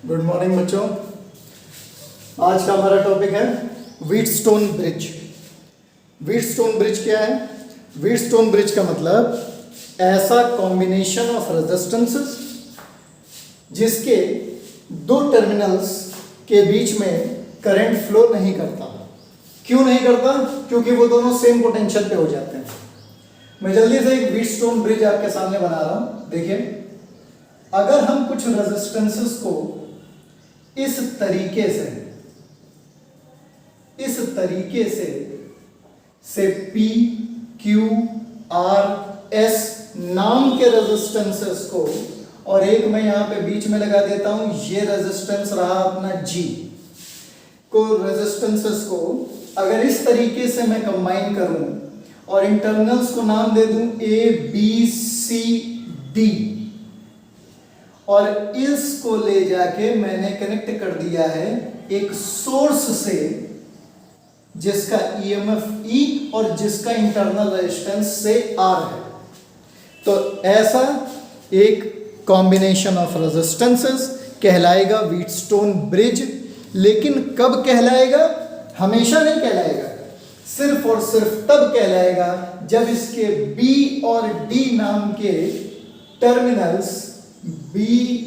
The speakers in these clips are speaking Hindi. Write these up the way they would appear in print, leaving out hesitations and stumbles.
गुड मॉर्निंग बच्चों। आज का हमारा टॉपिक है व्हीटस्टोन ब्रिज। व्हीटस्टोन ब्रिज क्या है? व्हीटस्टोन ब्रिज का मतलब ऐसा कॉम्बिनेशन ऑफ रेजिस्टेंसेस जिसके दो टर्मिनल्स के बीच में करंट फ्लो नहीं करता। क्यों नहीं करता? क्योंकि वो दोनों सेम पोटेंशियल पे हो जाते हैं। मैं जल्दी से एक व्हीटस्टोन ब्रिज आपके सामने बना रहा हूं। देखिए, अगर हम कुछ रेजिस्टेंसेस को इस तरीके से P, Q, R, S नाम के रेजिस्टेंसेस को, और एक मैं यहां पे बीच में लगा देता हूं, ये रेजिस्टेंस रहा अपना G को, रेजिस्टेंसेस को अगर इस तरीके से मैं कंबाइन करूं और इंटरनल्स को नाम दे दूं A, B, C, D, और इसको ले जाके मैंने कनेक्ट कर दिया है एक सोर्स से जिसका EMF E और जिसका इंटरनल रेजिस्टेंस से R है। तो ऐसा एक कॉम्बिनेशन ऑफ रेजिस्टेंसेस कहलाएगा व्हीटस्टोन ब्रिज। लेकिन कब कहलाएगा? हमेशा नहीं कहलाएगा, सिर्फ और सिर्फ तब कहलाएगा जब इसके B और D नाम के terminals B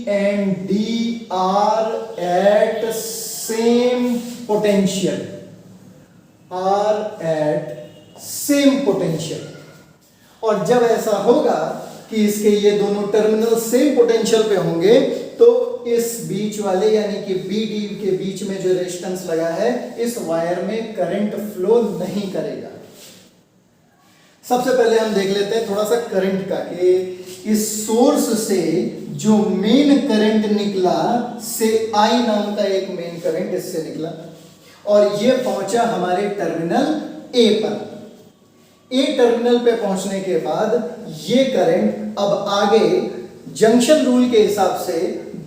and D are at same potential, और जब ऐसा होगा कि इसके ये दोनों टर्मिनल सेम पोटेंशियल पे होंगे तो इस बीच वाले यानी कि BD के बीच में जो रेजिस्टेंस लगा है इस वायर में करंट फ्लो नहीं करेगा। सबसे पहले हम देख लेते हैं थोड़ा सा करंट का, कि इस सोर्स से जो मेन करंट निकला से I नाम का एक मेन करंट इससे निकला और ये पहुंचा हमारे टर्मिनल A पर। A टर्मिनल पे पहुंचने के बाद ये करंट अब आगे जंक्शन रूल के हिसाब से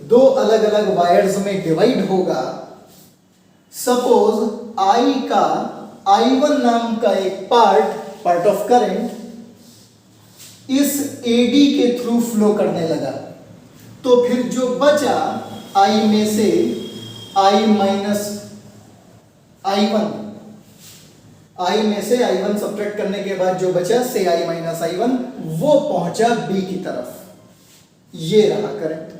दो अलग अलग वायर्स में डिवाइड होगा। सपोज I का I1 नाम का एक पार्ट ऑफ करंट इस AD के थ्रू फ्लो करने लगा, तो फिर जो बचा I में से I माइनस I1 सब्ट्रैक्ट करने के बाद जो बचा से I माइनस I1 वो पहुंचा B की तरफ। ये रहा करंट।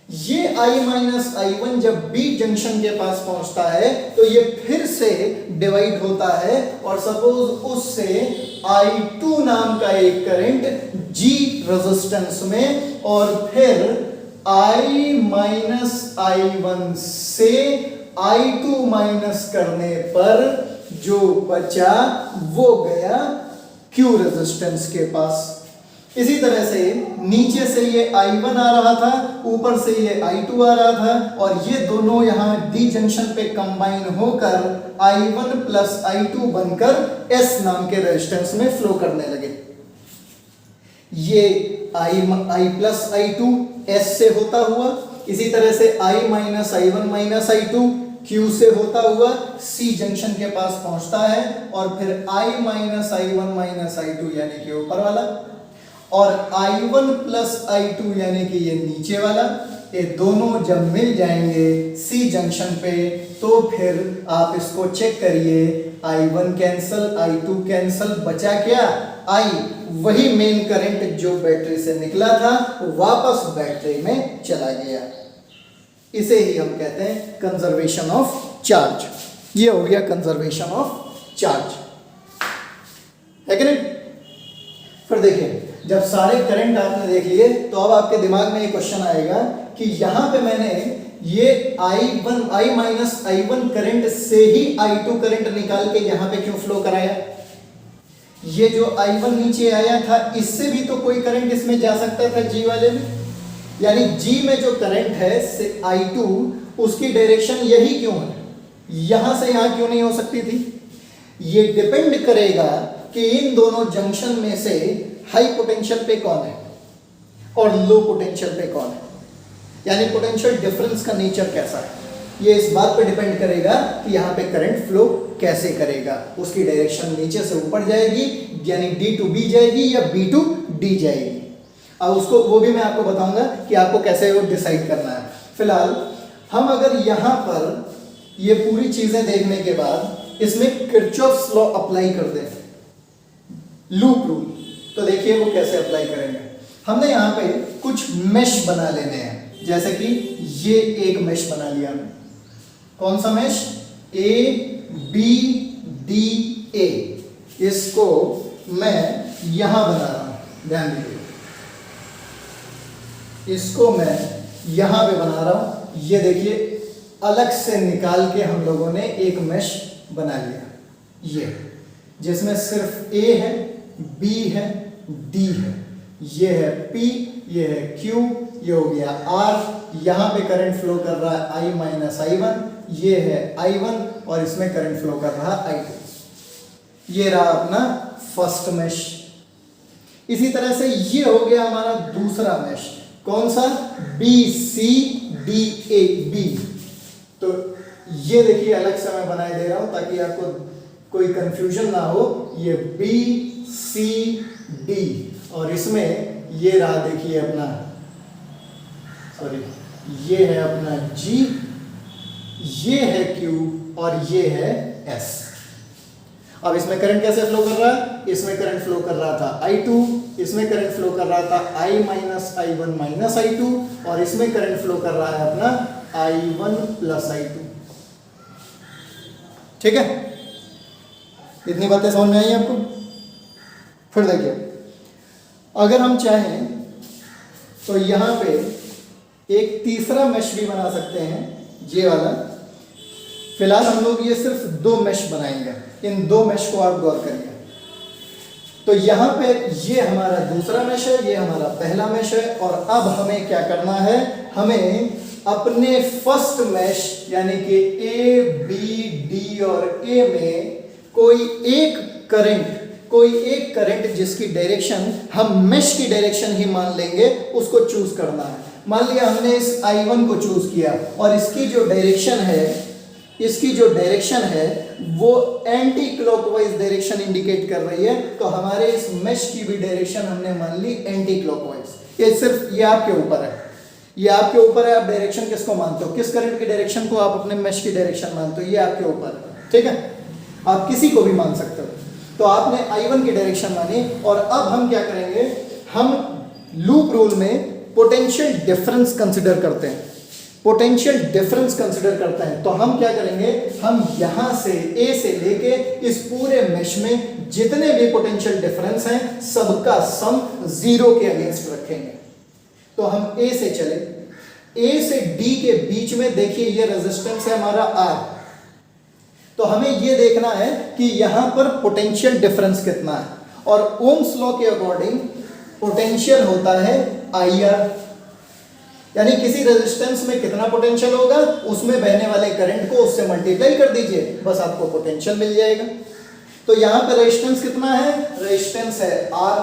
ये I माइनस I1 जब B जंक्शन के पास पहुंचता है तो ये फिर से डिवाइड होता है और सपोज उससे I2 नाम का एक करंट G रेजिस्टेंस में, और फिर I माइनस I1 से I2 माइनस करने पर जो बचा वो गया Q रेजिस्टेंस के पास। इसी तरह से नीचे से ये I1 आ रहा था, ऊपर से ये I2 आ रहा था, और ये दोनों यहां D जंक्शन पे कंबाइन होकर I1 प्लस I2 बनकर S नाम के रेजिस्टेंस में फ्लो करने लगे। ये I प्लस I2 S से होता हुआ, इसी तरह से I minus I1 minus I2 Q से होता हुआ C जंक्शन के पास पहुंचता है, और फिर I minus I1 minus I2 यानी कि ऊपर वाला, और I1 प्लस I2 यानी कि ये नीचे वाला, ये दोनों जब मिल जाएंगे C जंक्शन पे तो फिर आप इसको चेक करिए, I1 कैंसल, I2 कैंसल, बचा क्या? I, वही मेन करंट जो बैटरी से निकला था वापस बैटरी में चला गया। इसे ही हम कहते हैं कंजर्वेशन ऑफ चार्ज। ये हो गया कंजर्वेशन ऑफ चार्ज, है कि नहीं? फिर देखिए, जब सारे करंट आपने देख लिए तो अब आपके दिमाग में एक क्वेश्चन आएगा कि यहां पे मैंने ये I माइनस I1 करंट से ही I2 करंट निकाल के यहां पे क्यों फ्लो कराया? ये जो I1 नीचे आया था इससे भी तो कोई करंट इसमें जा सकता था G वाले में, यानी G में जो करंट है से I2 उसकी डायरेक्शन यही क्यों है? यहां से यहां क्यों नहीं हो सकती थी? ये डिपेंड करेगा कि इन दोनों जंक्शन में से हाई पोटेंशियल पे कौन है और लो पोटेंशियल पे कौन है, यानी पोटेंशियल डिफरेंस का नेचर कैसा है। ये इस बात पे डिपेंड करेगा कि यहाँ पे करंट फ्लो कैसे करेगा। उसकी डायरेक्शन नीचे से ऊपर जाएगी यानी D to B जाएगी या B to D जाएगी। अब उसको वो भी मैं आपको बताऊंगा कि आपको कैसे वो डिसाइड करना है। फिलहाल हम अगर यहां पर ये पूरी चीजें देखने के बाद इसमें किरचॉफ्स लॉ अप्लाई कर दें, लूप रूल, तो देखिए वो कैसे अप्लाई करेंगे। हमने यहाँ पे कुछ मेश बना लेने हैं, जैसे कि ये एक मेश बना लिया हमने। कौन सा mesh? A B D A, इसको मैं यहां बना रहा हूं, ध्यान दीजिए, इसको मैं यहां पे बना रहा हूं। ये देखिए अलग से निकाल के हम लोगों ने एक मेश बना लिया, ये जिसमें सिर्फ ए है, बी है, डी है, ये है पी, ये है क्यू, ये हो गया आर। यहां पे करंट फ्लो कर रहा है आई माइनस आई वन, ये है आई वन, और इसमें करंट फ्लो कर रहा है आई टू। ये रहा अपना फर्स्ट मेश। इसी तरह से ये हो गया हमारा दूसरा मेश। कौन सा? B C D A B. तो ये देखिए अलग से मैं बनाए दे रहा हूं ताकि आपको कोई कंफ्यूजन ना हो। ये बी सी डी, और इसमें ये रहा देखिए अपना, सॉरी, ये है अपना जी, ये है क्यू, और ये है एस। अब इसमें करंट कैसे फ्लो कर रहा है? इसमें करंट फ्लो कर रहा था I2, इसमें करंट फ्लो कर रहा था I minus I1 minus I2, और इसमें करंट फ्लो कर रहा है अपना I1 प्लस I2। ठीक है, इतनी बातें समझ में आई आपको? फिर देखिए, अगर हम चाहें तो यहां पे एक तीसरा मेश भी बना सकते हैं, ये वाला। फिलहाल हम लोग ये सिर्फ दो मेश बनाएंगे, इन दो मेश को आप गौर करिए। तो यहाँ पे ये हमारा दूसरा मेश है, ये हमारा पहला मेश है, और अब हमें क्या करना है? हमें अपने फर्स्ट मेश यानी कि ए बी डी और ए में कोई एक करंट जिसकी डायरेक्शन हम मेश की डायरेक्शन ही मान लेंगे, उसको चूज करना है। मान लिया हमने इस I1 को चूज किया, और इसकी जो डायरेक्शन है वो एंटी क्लॉकवाइज डायरेक्शन इंडिकेट कर रही है। तो हमारे इस मेश की भी डायरेक्शन हमने मान ली एंटी क्लॉकवाइज। ये सिर्फ ये आपके ऊपर है, ये आपके ऊपर है, आप डायरेक्शन किसको मानते हो, किस करंट की डायरेक्शन को आप अपने मेश की डायरेक्शन मानते हो, ये आपके ऊपर है। ठीक है, आप किसी को भी मान सकते हो। तो आपने I1 की डायरेक्शन मानी, और अब हम क्या करेंगे? हम लूप रूल में पोटेंशियल डिफरेंस कंसिडर करते हैं। पोटेंशियल डिफरेंस कंसिडर करते हैं तो हम क्या करेंगे? हम यहां से ए से लेके इस पूरे मेश में जितने भी पोटेंशियल डिफरेंस हैं सबका सम जीरो के अगेंस्ट रखेंगे। तो हम ए से चले, ए से डी के बीच में देखिए ये रेजिस्टेंस है हमारा आर। तो हमें ये देखना है कि यहां पर पोटेंशियल डिफरेंस कितना है, और ओम्स लॉ के अकॉर्डिंग पोटेंशियल होता है IR, यानी किसी रेजिस्टेंस में कितना पोटेंशियल होगा उसमें बहने वाले करंट को उससे मल्टीप्लाई कर दीजिए, बस आपको पोटेंशियल मिल जाएगा। तो यहां पे रेजिस्टेंस कितना है? रेजिस्टेंस है R,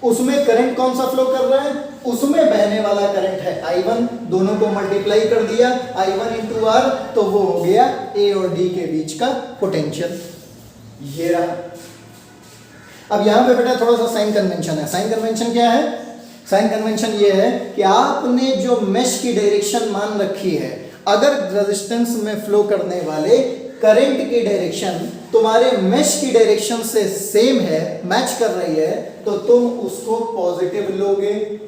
उसमें करंट कौन सा फ्लो कर रहा है? उसमें बहने वाला करंट है I1, दोनों को मल्टीप्लाई कर दिया I1 इंटू R, तो वो हो गया A और D के बीच का पोटेंशियल, ये रहा। अब यहां पे बेटा थोड़ा सा साइन कन्वेंशन है। साइन कन्वेंशन क्या है? साइन कन्वेंशन ये है कि आपने जो मेश की डायरेक्शन मान रखी है, अगर रेजिस्टेंस में फ्लो करने वाले करंट की डायरेक्शन तुम्हारे मेश की डायरेक्शन से सेम है, मैच कर रही है, तो तुम उसको पॉजिटिव लोगे,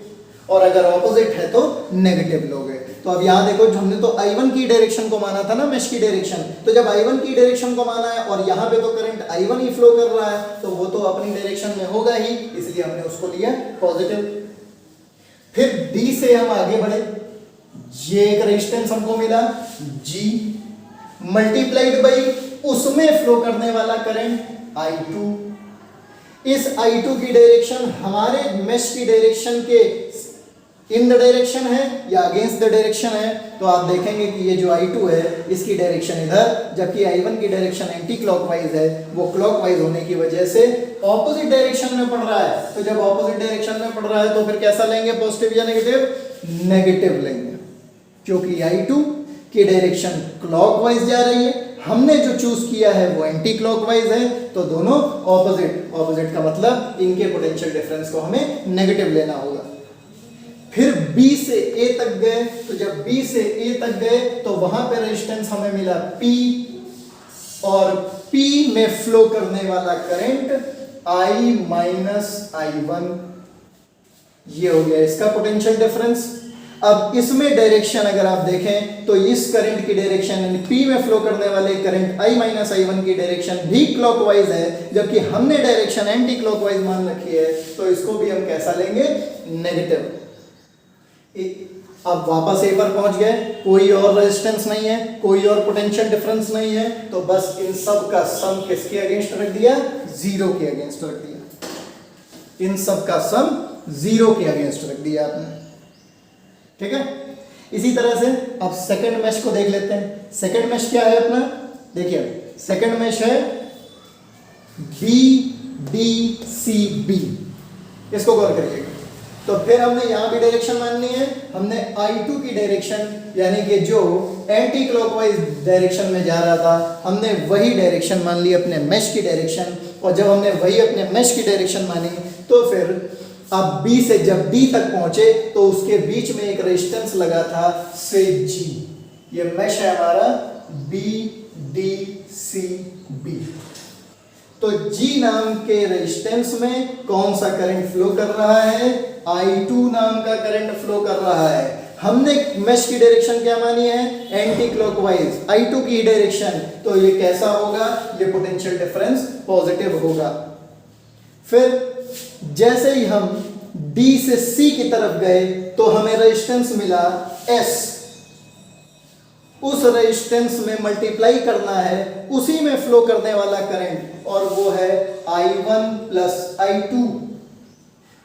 और अगर ऑपोजिट है तो नेगेटिव लोगे। तो अब यहां देखो, हमने तो I1 की डायरेक्शन को माना था ना, मेश की डायरेक्शन। तो जब I1 की डायरेक्शन को माना है और यहां पे तो करंट I1 ही फ्लो कर रहा है, तो वो तो अपनी डायरेक्शन में होगा ही, इसलिए हमने उसको लिया पॉजिटिव। फिर D से हम आगे बढ़े, ये एक रेजिस्टेंस हमको मिला G, मल्टीप्लाइड बाई उसमें फ्लो करने वाला करंट I2। इस I2 की डायरेक्शन हमारे मेश की डायरेक्शन के इन द डायरेक्शन है या अगेंस्ट द डायरेक्शन है, तो आप देखेंगे कि ये जो I2 है इसकी डायरेक्शन इधर, जबकि I1 की डायरेक्शन एंटी क्लॉकवाइज है, वो क्लॉकवाइज होने की वजह से ऑपोजिट डायरेक्शन में पड़ रहा है। तो जब ऑपोजिट डायरेक्शन में पड़ रहा है तो फिर कैसा लेंगे, पॉजिटिव या नेगेटिव? नेगेटिव लेंगे, क्योंकि I2 की डायरेक्शन क्लॉकवाइज जा रही है, हमने जो चूज किया है वो एंटी क्लॉकवाइज है, तो दोनों ऑपोजिट। ऑपोजिट का मतलब इनके पोटेंशियल डिफरेंस को हमें नेगेटिव लेना होगा। फिर B से A तक गए, तो जब B से A तक गए तो वहां पे रेजिस्टेंस हमें मिला P, और P में फ्लो करने वाला करंट I माइनस I1, ये हो गया इसका पोटेंशियल डिफरेंस। अब इसमें डायरेक्शन अगर आप देखें तो इस करंट की डायरेक्शन P में फ्लो करने वाले करंट I माइनस I1 की डायरेक्शन भी क्लॉकवाइज है, जबकि हमने डायरेक्शन एंटी क्लॉकवाइज मान रखी है, तो इसको भी हम कैसा लेंगे, नेगेटिव। अब वापस एक बार पहुंच गए, कोई और रेजिस्टेंस नहीं है, कोई और पोटेंशियल डिफरेंस नहीं है, तो बस इन सब का सम किसके अगेंस्ट रख दिया, जीरो के अगेंस्ट रख दिया। इन सब का सम जीरो के अगेंस्ट रख दिया आपने, ठीक है। इसी तरह से अब सेकंड मैश को देख लेते हैं। सेकंड मैश क्या है अपना, देखिए सेकंड मैश है बी डी सी बी, इसको गौर करिएगा। तो फिर हमने यहां भी डायरेक्शन माननी है, हमने I2 की डायरेक्शन यानी कि जो एंटी क्लॉकवाइज डायरेक्शन में जा रहा था, हमने वही डायरेक्शन मान ली अपने मैश की डायरेक्शन, और जब हमने वही अपने मैश की डायरेक्शन मानी तो फिर अब B से जब D तक पहुंचे तो उसके बीच में एक रेजिस्टेंस लगा था से G, ये मैश है हमारा B D C B। तो G नाम के रेजिस्टेंस में कौन सा करंट फ्लो कर रहा है, I2 नाम का करंट फ्लो कर रहा है। हमने मैश की डायरेक्शन क्या मानी है, एंटी क्लॉकवाइज, I2 की डायरेक्शन, तो ये कैसा होगा, ये पोटेंशियल डिफरेंस पॉजिटिव होगा। फिर जैसे ही हम D से C की तरफ गए तो हमें रेजिस्टेंस मिला S, उस रेजिस्टेंस में मल्टीप्लाई करना है उसी में फ्लो करने वाला करंट, और वो है I1 प्लस I2।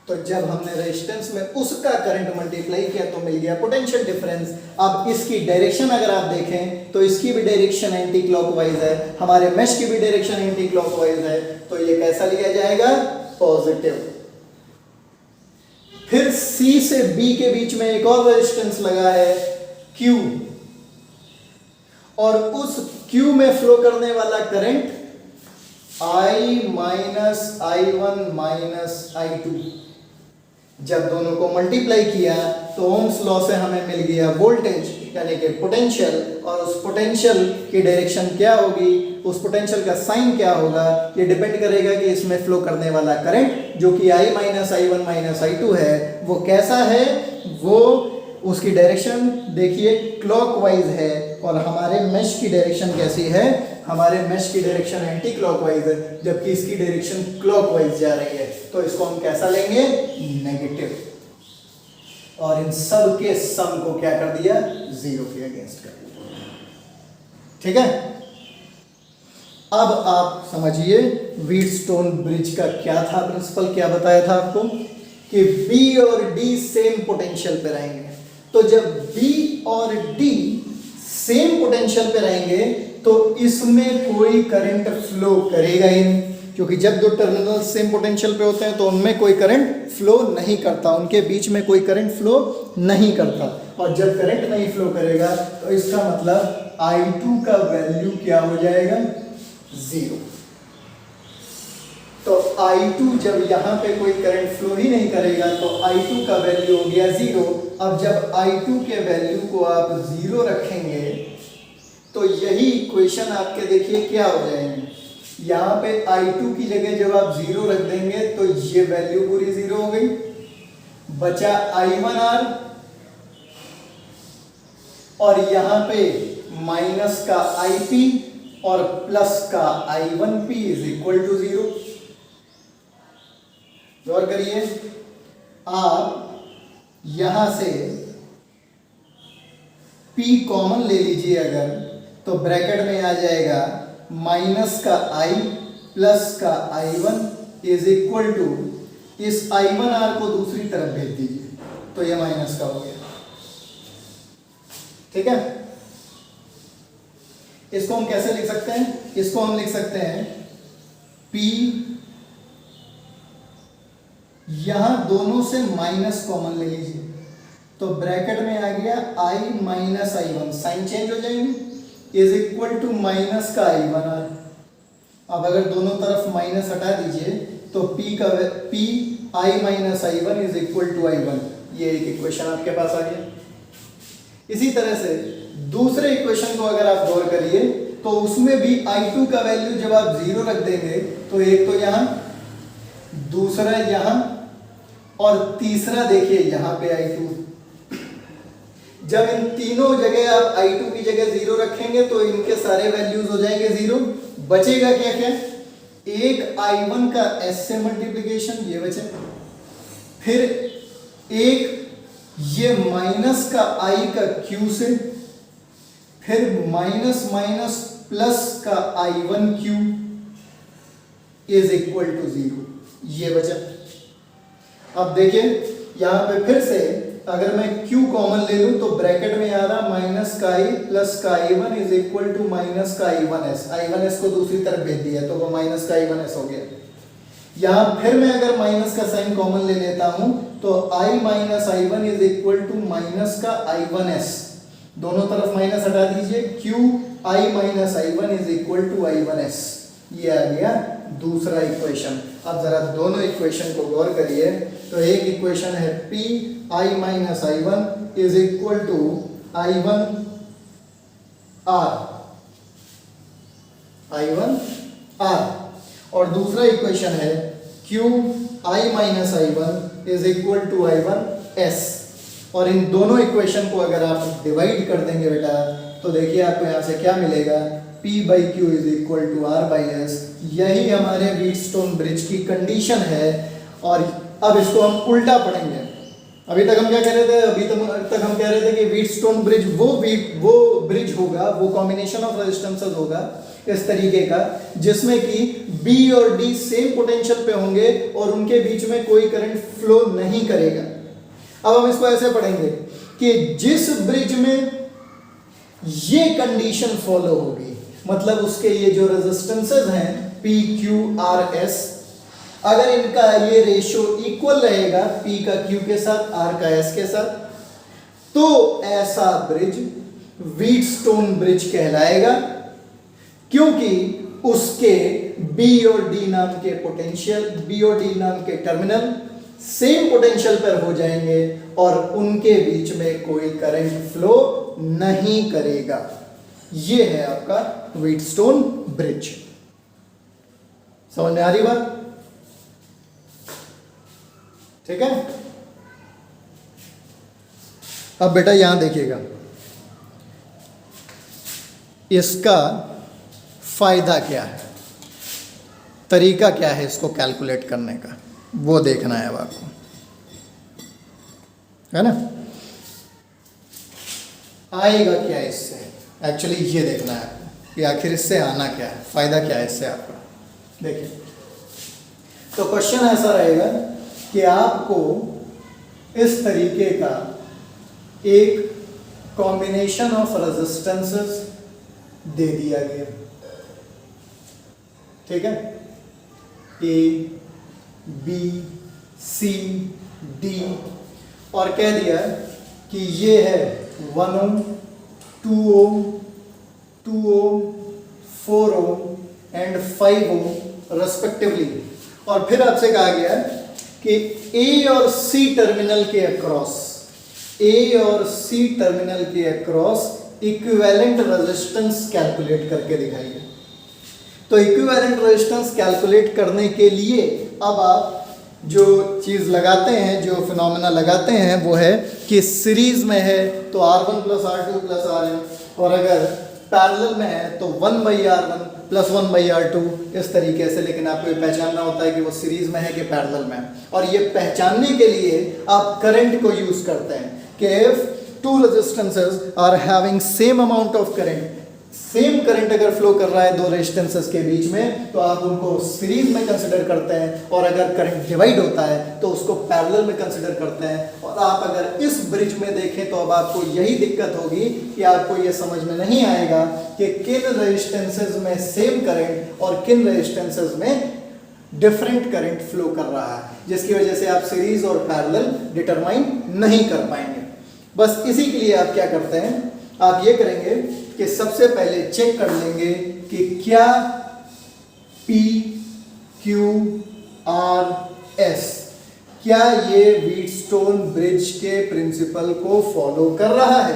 तो जब हमने रेजिस्टेंस में उसका करंट मल्टीप्लाई किया तो मिल गया पोटेंशियल डिफरेंस। अब इसकी डायरेक्शन अगर आप देखें तो इसकी भी डायरेक्शन एंटी क्लॉकवाइज है, हमारे मैश की भी डायरेक्शन एंटी क्लॉकवाइज है, तो ये कैसा लिया जाएगा, पॉजिटिव। फिर C से B के बीच में एक और रेजिस्टेंस लगा है Q, और उस Q में फ्लो करने वाला current I minus I1 minus I2। जब दोनों को मल्टीप्लाई किया तो ओम्स लॉ से हमें मिल गया वोल्टेज यानी कि पोटेंशियल, और उस पोटेंशियल की डायरेक्शन क्या होगी, उस पोटेंशियल का साइन क्या होगा, ये डिपेंड करेगा कि इसमें फ्लो करने वाला करंट जो कि I minus I1 minus I2 है वो कैसा है, वो उसकी डायरेक्शन देखिए क्लॉकवाइज है, और हमारे मैश की डायरेक्शन कैसी है, हमारे मैश की डायरेक्शन एंटी क्लॉकवाइज है, जबकि इसकी डायरेक्शन क्लॉकवाइज जा रही है, तो इसको हम कैसा लेंगे, नेगेटिव। और इन सब के सम को क्या कर दिया, जीरो के अगेंस्ट कर दिया, ठीक है। अब आप समझिए व्हीटस्टोन ब्रिज का क्या था प्रिंसिपल, क्या बताया था आपको कि B और D सेम पोटेंशियल पे रहेंगे। तो जब B और D सेम पोटेंशियल पे रहेंगे तो इसमें कोई करंट फ्लो करेगा ही नहीं, क्योंकि जब दो टर्मिनल सेम पोटेंशियल पे होते हैं तो उनमें कोई करंट फ्लो नहीं करता, उनके बीच में कोई करंट फ्लो नहीं करता। और जब करंट नहीं फ्लो करेगा तो इसका मतलब I2 का वैल्यू क्या हो जाएगा, जीरो। तो I2 जब यहाँ पे कोई करंट फ्लो ही नहीं करेगा तो I2 का वैल्यू हो गया जीरो। अब जब I2 के वैल्यू को आप जीरो रखेंगे तो यही इक्वेशन आपके देखिए क्या हो जाएंगे, यहाँ पे I2 की जगह जब आप जीरो रख देंगे तो ये वैल्यू पूरी जीरो हो गई, बचा I1R, और यहाँ पे माइनस का IP और प्लस का I1P is equal to zero. गौर करिए, आप यहां से P कॉमन ले लीजिए अगर, तो ब्रैकेट में आ जाएगा माइनस का I प्लस का I1 इज इक्वल टू, इस I1R को दूसरी तरफ भेज दीजिए तो ये माइनस का हो गया, ठीक है। इसको हम कैसे लिख सकते हैं, इसको हम लिख सकते हैं P, यहां दोनों से माइनस कॉमन ले लीजिए तो ब्रैकेट में आ गया I minus I1, sign change हो जाएंगे, इज इक्वल टू माइनस का I1R। अब अगर दोनों तरफ माइनस हटा दीजिए तो P I minus I1 is equal to I1, ये एक इक्वेशन आपके पास आ गया। इसी तरह से दूसरे इक्वेशन को अगर आप गौर करिए तो उसमें भी I2 का वैल्यू जब आप 0 रख देंगे तो एक तो यहां, दूसरा यहां और तीसरा देखिए यहां पे I2। जब इन तीनों जगह आप I2 की जगह 0 रखेंगे तो इनके सारे वैल्यूज हो जाएंगे 0। बचेगा क्या क्या, एक I1 का S से मल्टीप्लीकेशन, ये बचे, फिर एक ये माइनस का I का Q से, फिर माइनस माइनस प्लस का I1Q इज इक्वल टू 0, ये बचा। अब देखिए यहां पे फिर से अगर मैं Q कॉमन ले लूं तो ब्रैकेट में आ रहा माइनस का I प्लस का I1 is equal to minus का I1S। I1S को दूसरी तरफ भेज दिया तो वो माइनस का I1S हो गया। यहां फिर मैं अगर माइनस का साइन कॉमन ले लेता हूं तो I minus I1 is equal to minus का I1S। दोनों तरफ माइनस हटा दीजिए, Q I minus I1 is equal to I1S। ये आ गया दूसरा इक्वेशन। अब जरा दोनों इक्वेशन को गौर करिए तो एक इक्वेशन है P I minus I1 is equal to I1 R और दूसरा इक्वेशन है Q I minus I1 is equal to I1 S। और इन दोनों इक्वेशन को अगर आप डिवाइड कर देंगे बेटा तो देखिए आपको यहाँ से क्या मिलेगा, P by Q is equal to R by S। यही हमारे व्हीटस्टोन ब्रिज की कंडीशन है। और अब इसको हम उल्टा पढ़ेंगे। अभी तक हम क्या कह रहे थे, तक हम कह रहे थे कि व्हीटस्टोन ब्रिज वो ब्रिज होगा, वो कॉम्बिनेशन ऑफ रेजिस्टेंसेस होगा इस तरीके का जिसमें कि B और D सेम पोटेंशियल पे होंगे और उनके बीच में कोई करंट फ्लो नहीं करेगा। अब हम इसको ऐसे पढ़ेंगे कि जिस ब्रिज में ये कंडीशन फॉलो होगी, मतलब उसके ये जो रेजिस्टेंसेस हैं P Q R S, अगर इनका ये रेशियो इक्वल रहेगा P का Q के साथ, R का S के साथ, तो ऐसा ब्रिज व्हीटस्टोन ब्रिज कहलाएगा क्योंकि उसके B और D नाम के पोटेंशियल, B और D नाम के टर्मिनल सेम पोटेंशियल पर हो जाएंगे और उनके बीच में कोई करंट फ्लो नहीं करेगा। ये है आपका व्हीटस्टोन ब्रिज। समझ में आ रही बात? ठीक है। अब बेटा यहां देखिएगा, इसका फायदा क्या है, तरीका क्या है इसको कैलकुलेट करने का, वो देखना है अब आपको, है ना। आएगा क्या इससे, एक्चुअली ये देखना है आपको कि आखिर इससे आना क्या है, फायदा क्या है इससे आपका। देखिए तो क्वेश्चन ऐसा रहेगा कि आपको इस तरीके का एक कॉम्बिनेशन ऑफ रेजिस्टेंसेस दे दिया गया, ठीक है, A B C D, और कह दिया कि ये है 1 ओम 2 ओम 2 ओम 4 ओम एंड 5 ओम रेस्पेक्टिवली। और फिर आपसे कहा गया कि A और C टर्मिनल के अक्रॉस, A और C टर्मिनल के अक्रॉस इक्विवेलेंट रेजिस्टेंस कैलकुलेट करके दिखाइए। तो इक्विवेलेंट रेजिस्टेंस कैलकुलेट करने के लिए अब आप जो चीज़ लगाते हैं, जो फिनोमेना लगाते हैं वो है कि सीरीज में है तो R1 plus R2 plus Rn, और अगर पैरेलल में है तो 1/R1 प्लस 1/R2, इस तरीके से। लेकिन आपको ये पहचानना होता है कि वो सीरीज में है कि पैरेलल में है। और ये पहचानने के लिए आप करंट को यूज करते हैं कि if two resistances are having same amount of current, same current अगर फ्लो कर रहा है दो रेजिस्टेंसेस के बीच में, तो आप उनको सीरीज में कंसिडर करते हैं, और अगर करंट डिवाइड होता है तो उसको पैरेलल में कंसिडर करते हैं। और आप अगर इस ब्रिज में देखें तो अब आपको यही दिक्कत होगी कि आपको ये समझ में नहीं आएगा कि किन रेजिस्टेंसेस में सेम करंट और किन रेजिस्टेंसेस में डिफरेंट करंट फ्लो कर रहा है, जिसकी वजह से आप सीरीज और पैरेलल डिटरमाइन नहीं कर पाएंगे। बस इसी के लिए आप क्या करते हैं, आप ये करेंगे कि सबसे पहले चेक कर लेंगे कि क्या P Q R S क्या ये व्हीटस्टोन ब्रिज के प्रिंसिपल को फॉलो कर रहा है?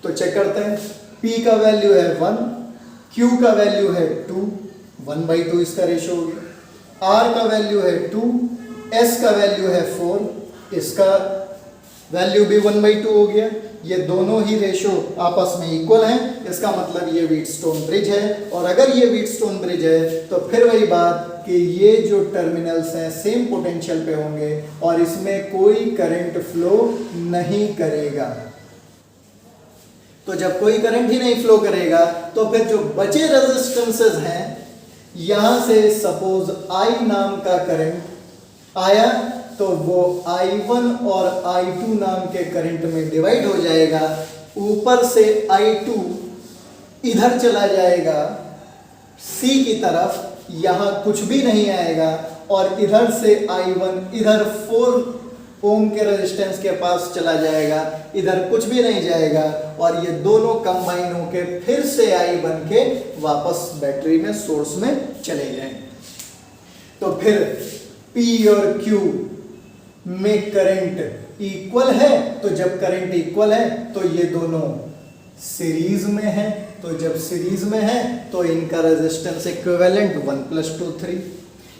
तो चेक करते हैं। P का वैल्यू है 1, Q का वैल्यू है 2, 1/2 इसका रेशो हो गया। R का वैल्यू है 2, S का वैल्यू है 4, इसका वैल्यू भी 1/2 हो गया। ये दोनों ही रेशो आपस में इक्वल हैं, इसका मतलब ये व्हीटस्टोन ब्रिज है। और अगर ये व्हीटस्टोन ब्रिज है तो फिर वही बात कि ये जो टर्मिनल्स हैं सेम पोटेंशियल पे होंगे और इसमें कोई करंट फ्लो नहीं करेगा। तो जब कोई करंट ही नहीं फ्लो करेगा तो फिर जो बचे रेजिस्टेंसेस हैं, यहां से सपोज I नाम का करंट आया तो वो I1 और I2 नाम के करंट में डिवाइड हो जाएगा। ऊपर से I2 इधर चला जाएगा C की तरफ, यहां कुछ भी नहीं आएगा, और इधर से I1 इधर 4 ओम के रेजिस्टेंस के पास चला जाएगा, इधर कुछ भी नहीं जाएगा, और ये दोनों कंबाइन होके फिर से I बन के वापस बैटरी में सोर्स में चले जाएंगे। तो फिर P और Q में करंट इक्वल है, तो जब करंट इक्वल है तो ये दोनों सीरीज में है, तो जब सीरीज में है तो इनका रेजिस्टेंस इक्विवेलेंट 1 + 2 3।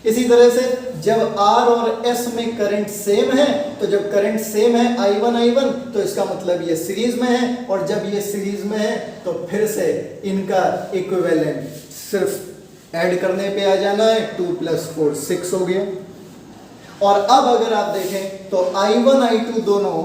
इसी तरह से जब R और S में करंट सेम है, तो जब करंट सेम है I1 तो इसका मतलब ये सीरीज में है, और जब ये सीरीज में है तो फिर से इनका इक्विवेलेंट सिर्फ ऐड करने पे आ जाना है, 2 + 4 6 हो गया। और अब अगर आप देखें तो I1 I2 दोनों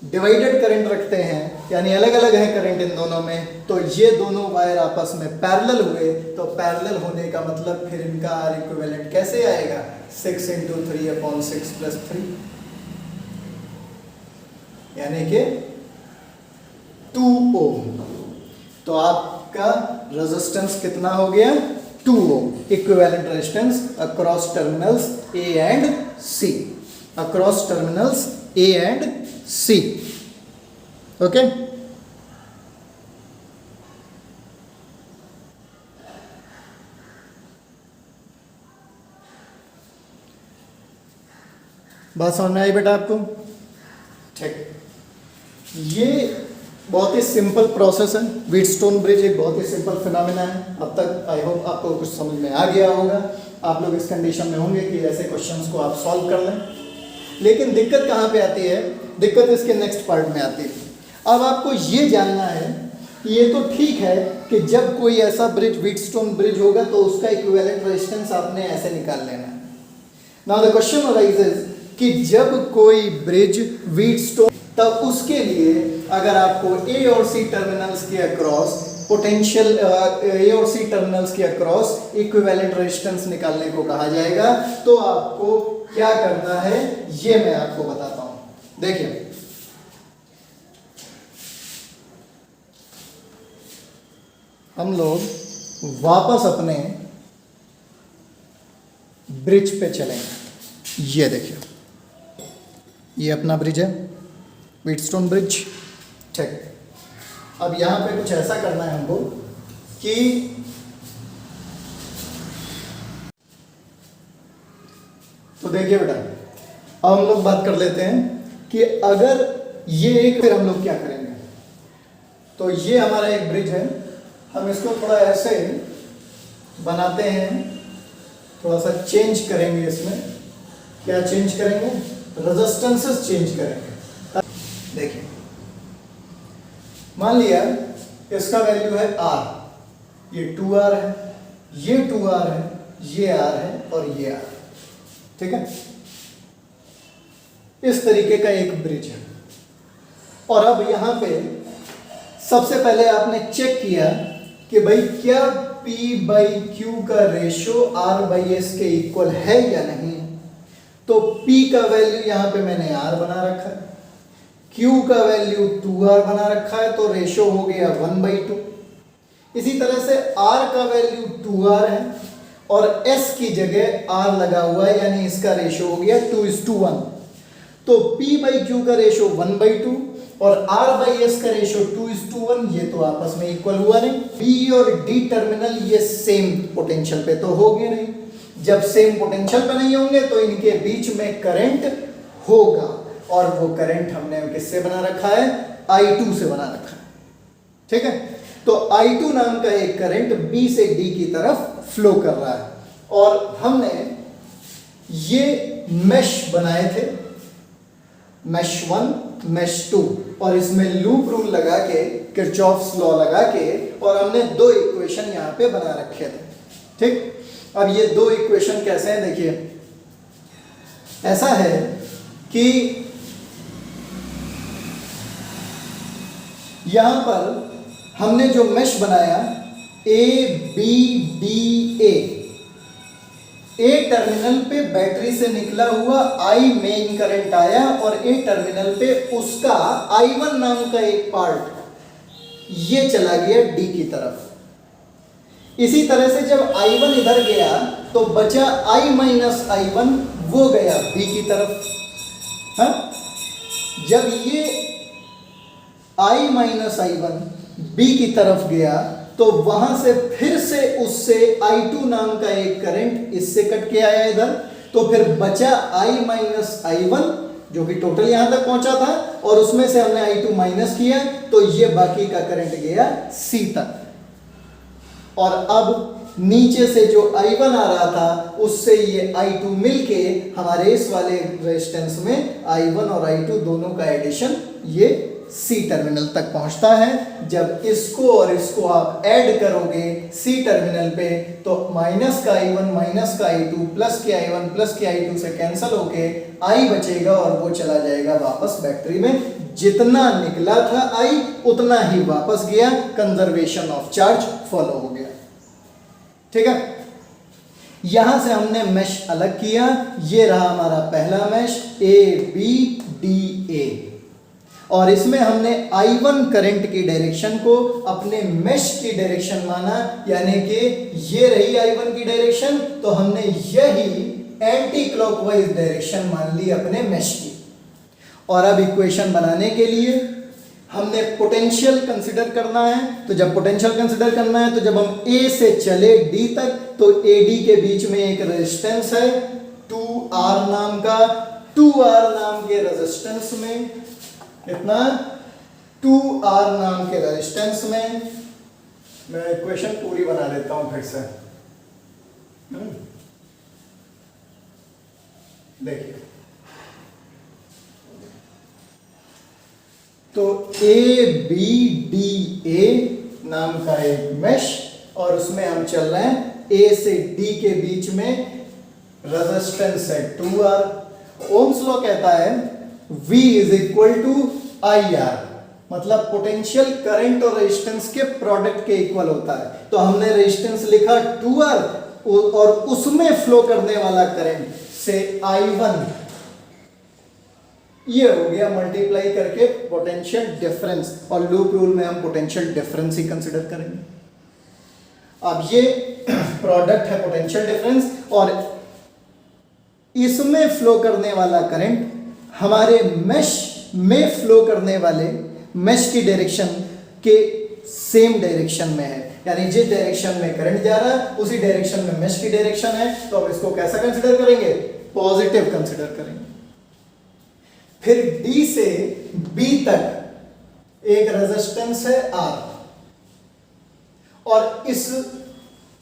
डिवाइडेड करंट रखते हैं, यानी अलग अलग है करंट इन दोनों में, तो ये दोनों वायर आपस में पैरेलल हुए, तो पैरेलल होने का मतलब फिर इनका R इक्विवेलेंट कैसे आएगा? 6 × 3/6 + 3, यानी कि 2 ओम। तो आपका रेजिस्टेंस कितना हो गया? 2 ohm, equivalent resistance across terminals A and C, across terminals A and C। Okay, बात समझ में आई बेटा आपको? ठीक, ये बहुत ही सिंपल प्रोसेस है। व्हीटस्टोन ब्रिज एक बहुत ही सिंपल फिनोमेना है। अब तक आई होप आपको कुछ समझ में आ गया होगा। आप लोग इस कंडीशन में होंगे कि ऐसे क्वेश्चंस को आप सॉल्व कर लें। लेकिन दिक्कत कहाँ पे आती है? दिक्कत इसके नेक्स्ट पार्ट में आती है। अब आपको ये जानना है कि ये तो ठीक है कि जब कोई ऐसा ब्रिज व्हीटस्टोन ब्रिज होगा तो उसका इक्विवेलेंट रेजिस्टेंस आपने ऐसे निकाल लेना है। नाउ द क्वेश्चन अराइजेस कि जब कोई ब्रिज व्हीटस्टोन, तब उसके लिए अगर आपको A और C टर्मिनल्स के अक्रॉस पोटेंशियल A और C टर्मिनल्स के अक्रॉस इक्विवेलेंट रेजिस्टेंस निकालने को कहा जाएगा, तो आपको क्या करना है ये मैं आपको बताता हूं। देखिए, हम लोग वापस अपने ब्रिज पे चलेंगे। ये देखिए, ये अपना ब्रिज है, व्हीटस्टोन ब्रिज। ठीक, अब यहां पे कुछ ऐसा करना है हमको कि तो देखिए बेटा, अब हम लोग बात कर लेते हैं कि अगर ये एक, फिर हम लोग क्या करेंगे। तो ये हमारा एक ब्रिज है, हम इसको थोड़ा ऐसे बनाते हैं, थोड़ा सा चेंज करेंगे। इसमें क्या चेंज करेंगे? रेजिस्टेंसेस चेंज करेंगे। देखिए, मान लिया इसका वैल्यू है R, ये 2R है, ये 2R है, ये R है और ये R, ठीक है। इस तरीके का एक ब्रिज है। और अब यहां पे सबसे पहले आपने चेक किया कि भाई क्या P/Q का रेशो R/S के इक्वल है या नहीं। तो P का वैल्यू यहां पे मैंने R बना रखा है, Q का वैल्यू 2R बना रखा है, तो रेशो हो गया 1/2। इसी तरह से R का वैल्यू 2R है और S की जगह R लगा हुआ है, यानी इसका रेशो हो गया 2:1। तो P/Q का रेशो 1/2 और R/S का रेशो 2:1, ये तो आपस में इक्वल हुआ नहीं। B और D टर्मिनल ये सेम पोटेंशियल पे तो हो गए नहीं, जब सेम पोटेंशियल पे नहीं होंगे तो इनके बीच में करंट होगा, और वो करंट हमने किससे बना रखा है, I2 से बना रखा है। ठीक है, तो I2 नाम का एक करंट B से D की तरफ फ्लो कर रहा है, और हमने ये मेश बनाए थे, मेश 1, मेश 2, और इसमें लूप रूल लगा के, किरचॉफ्स लॉ लगा के, और हमने दो इक्वेशन यहां पे बना रखे थे। ठीक, अब ये दो इक्वेशन कैसे हैं देखिए, ऐसा है कि यहां पर हमने जो मेश बनाया ABDA, ए टर्मिनल पे बैटरी से निकला हुआ I मेन करंट आया, और ए टर्मिनल पे उसका I1 नाम का एक पार्ट ये चला गया D की तरफ। इसी तरह से जब I1 इधर गया तो बचा I माइनस I1, वो गया B की तरफ। हाँ? जब ये I माइनस I1 B की तरफ गया तो वहां से फिर से उससे I2 नाम का एक करंट इससे कट के आया इधर, तो फिर बचा I माइनस I1 जो कि टोटल यहां तक पहुंचा था, और उसमें से हमने I2 माइनस किया, तो ये बाकी का करंट गया C तक। और अब नीचे से जो I1 आ रहा था उससे ये I2 मिलके हमारे इस वाले रेजिस्टेंस में I1 और I2 दोनों का एडिशन ये C टर्मिनल तक पहुंचता है। जब इसको और इसको आप ऐड करोगे C टर्मिनल पे तो माइनस का I1 माइनस का I2 प्लस के I1 प्लस के I2 से कैंसिल होके I बचेगा, और वो चला जाएगा वापस बैटरी में। जितना निकला था I उतना ही वापस गया, कंजर्वेशन ऑफ चार्ज फॉलो हो गया। ठीक है, यहां से हमने मेश अलग किया, ये रहा हमारा पहला मेश ABDA, और इसमें हमने I1 करंट की डायरेक्शन को अपने मेश की डायरेक्शन माना, यानी कि ये रही I1 की डायरेक्शन, तो हमने यही एंटी क्लॉकवाइज डायरेक्शन मान ली अपने मेश की। और अब इक्वेशन बनाने के लिए हमने पोटेंशियल कंसिडर करना है, तो जब पोटेंशियल कंसिडर करना है तो जब हम A से चले D तक, तो AD के बीच में एक रेजिस्टेंस है 2R नाम का, 2R नाम के रेजिस्टेंस में, कितना, 2R नाम के रेजिस्टेंस में, मैं इक्वेशन पूरी बना लेता हूं फिर से। देखिए, तो ABDA नाम का एक मेश, और उसमें हम चल रहे हैं A से D के बीच में रेजिस्टेंस है 2R। ओम्स लॉ कहता है V is equal to IR, मतलब पोटेंशियल करंट और रेजिस्टेंस के प्रोडक्ट के इक्वल होता है। तो हमने रेजिस्टेंस लिखा 2R, और उसमें फ्लो करने वाला करंट से I1, ये हो गया मल्टीप्लाई करके पोटेंशियल डिफरेंस, और लूप रूल में हम पोटेंशियल डिफरेंस ही कंसिडर करेंगे। अब ये प्रोडक्ट है पोटेंशियल डिफरेंस, और इसमें फ्लो करने वाला करंट हमारे मेश में फ्लो करने वाले मेश की डायरेक्शन के सेम डायरेक्शन में है, यानी जिस डायरेक्शन में करंट जा रहा है उसी डायरेक्शन में मेश की डायरेक्शन है। तो हम इसको कैसा कंसिडर करेंगे, पॉजिटिव कंसिडर करेंगे। फिर D से B तक एक रेजिस्टेंस है R, और इस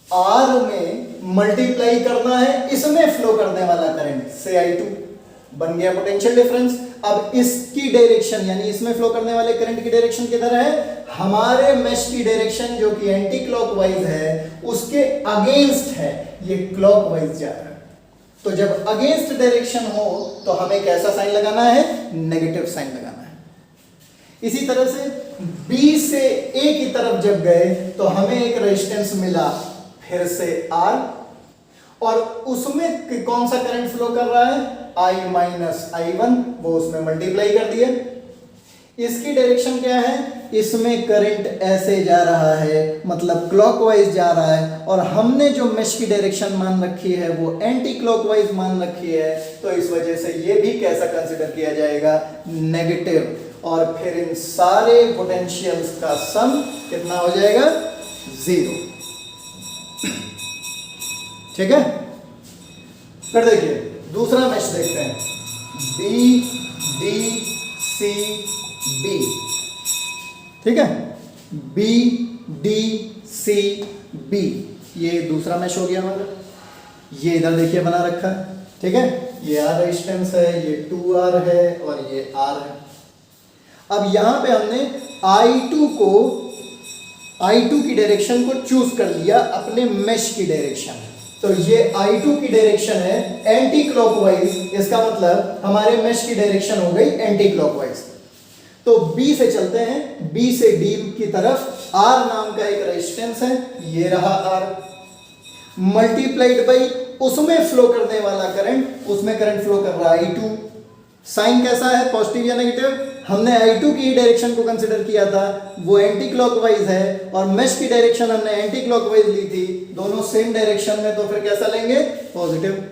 R में मल्टीप्लाई करना है इसमें फ्लो करने वाला करंट से I2, बन गया पोटेंशियल डिफरेंस। अब इसकी डायरेक्शन, यानी इसमें फ्लो करने वाले करंट की डायरेक्शन किधर है, हमारे मेश की डायरेक्शन जो कि एंटी क्लॉकवाइज है उसके अगेंस्ट है, ये क्लॉकवाइज जा रहा है। तो जब अगेंस्ट डायरेक्शन हो तो हमें कैसा साइन लगाना है, नेगेटिव साइन लगाना है। इसी तरह से B से A की तरफ जब गए तो हमें एक रेजिस्टेंस मिला फिर से R, और उसमें कौन सा करंट फ्लो कर रहा है, I माइनस I1, वो उसमें मल्टीप्लाई कर दिया। इसकी डायरेक्शन क्या है, इसमें करंट ऐसे जा रहा है, मतलब क्लॉकवाइज जा रहा है, और हमने जो मेश की डायरेक्शन मान रखी है वो एंटी क्लॉकवाइज मान रखी है, तो इस वजह से ये भी कैसा कंसिडर किया जाएगा, नेगेटिव। और फिर इन सारे पोटेंशियल्स का सम कितना हो जाएगा, 0। ठीक है, फिर देखिए दूसरा मैश देखते हैं, बी डी सी बी, ठीक है, बी डी सी बी, ये दूसरा मैश हो गया हमारा। ये इधर देखिए बना रखा है, ठीक है, ये आर रेजिस्टेंस है, ये 2R है और ये R है। अब यहां पे हमने I2 की डायरेक्शन को चूज कर लिया अपने मेश की डायरेक्शन। तो ये I2 की डायरेक्शन है एंटी क्लॉकवाइज, इसका मतलब हमारे मेश की डायरेक्शन हो गई एंटी क्लॉकवाइज। तो B से चलते हैं, B से D की तरफ R नाम का एक रेजिस्टेंस है, ये रहा R, मल्टीप्लाइड बाई उसमें फ्लो करने वाला करंट, उसमें करंट फ्लो कर रहा है I2। साइन कैसा है, पॉजिटिव या नेगेटिव? हमने I2 की डायरेक्शन को कंसीडर किया था, वो एंटी क्लॉकवाइज है, और मेश की डायरेक्शन हमने एंटी क्लॉकवाइज ली थी, दोनों सेम डायरेक्शन में, तो फिर कैसा लेंगे, पॉजिटिव।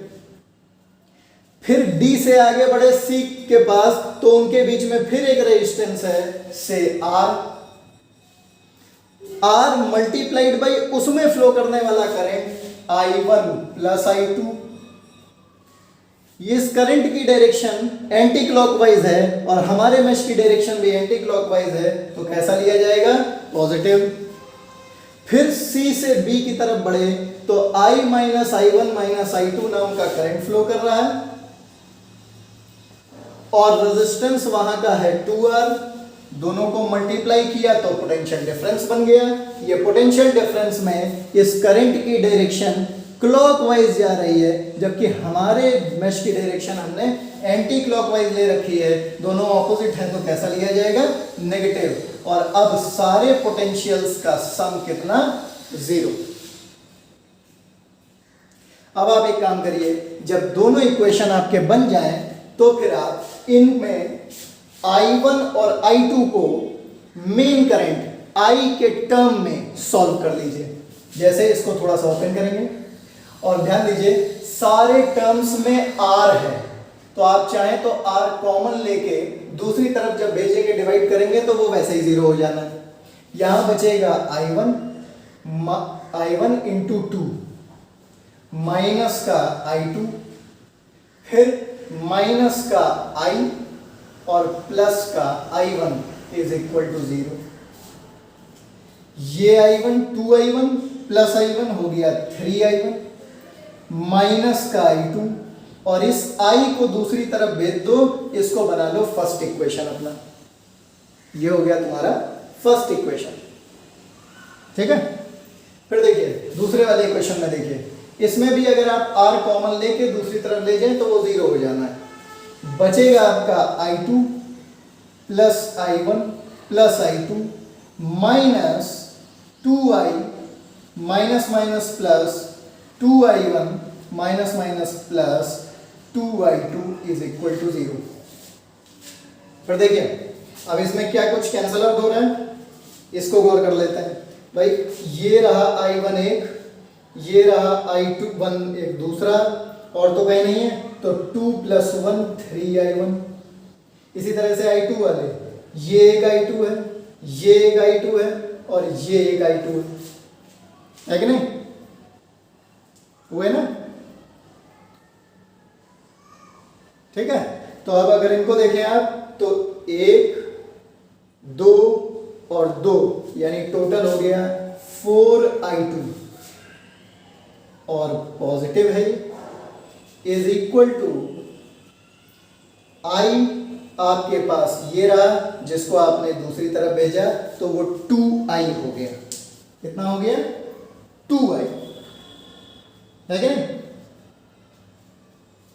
फिर D से आगे बढ़े C के पास, तो उनके बीच में फिर एक रेजिस्टेंस है, से R मल्टीप्लाइड बाई उसमें फ्लो करने वाला करंट I1 प्लस I2। इस करंट की डायरेक्शन एंटी क्लॉकवाइज है और हमारे मेश की डायरेक्शन भी एंटी क्लॉकवाइज है, तो कैसा लिया जाएगा, पॉजिटिव। फिर C से B की तरफ बढ़े तो I minus I1 minus I2 नाम का करंट फ्लो कर रहा है, और रेजिस्टेंस वहां का है 2R, दोनों को मल्टीप्लाई किया तो पोटेंशियल डिफरेंस बन गया। ये पोटेंशियल डिफरेंस में इस करंट की डायरेक्शन क्लॉकवाइज जा रही है, जबकि हमारे मेश की डायरेक्शन हमने एंटी क्लॉकवाइज ले रखी है, दोनों ऑपोजिट है, तो कैसा लिया जाएगा, नेगेटिव। और अब सारे पोटेंशियल्स का सम कितना, 0। अब आप एक काम करिए, जब दोनों इक्वेशन आपके बन जाएं तो फिर आप इनमें I1 और I2 को मेन करंट I के टर्म में सॉल्व कर लीजिए। जैसे इसको थोड़ा सा ओपन करेंगे और ध्यान दीजिए सारे टर्म्स में R है, तो आप चाहें तो R कॉमन लेके दूसरी तरफ जब भेजेंगे डिवाइड करेंगे तो वो वैसे ही 0 हो जाना है। यहां बचेगा I1 इंटू 2 माइनस का I2, फिर माइनस का I और प्लस का I1 इज इक्वल टू 0। ये I1 2I1 प्लस I1 हो गया 3I1 माइनस का I2, और इस I को दूसरी तरफ भेज दो, इसको बना लो फर्स्ट इक्वेशन अपना। ये हो गया तुम्हारा फर्स्ट इक्वेशन, ठीक है। फिर देखिए दूसरे वाले इक्वेशन में देखिए, इसमें भी अगर आप R कॉमन लेके दूसरी तरफ ले जाएं तो वो 0 हो जाना है। बचेगा आपका I2 plus I1 plus I2 minus 2I minus minus plus 2I1 minus minus plus 2I2 is equal to 0। फिर देखिए अब इसमें क्या कुछ कैंसल आउट हो रहा है, इसको गौर कर लेते हैं भाई। ये रहा I1 एक, ये रहा I2 1 एक दूसरा, और तो कहीं नहीं है, तो 2 प्लस 1 3I1। इसी तरह से I2 वाले, ये एक I2 है, ये एक I2 है और ये एक I2 है कि नहीं, हुए ना, ठीक है। तो अब अगर इनको देखें आप तो 1 2 और 2 यानी टोटल हो गया 4I2, और पॉजिटिव है इज इक्वल टू I आपके पास ये रहा, जिसको आपने दूसरी तरफ भेजा तो वो 2I हो गया। कितना हो गया, 2I, है कि नहीं।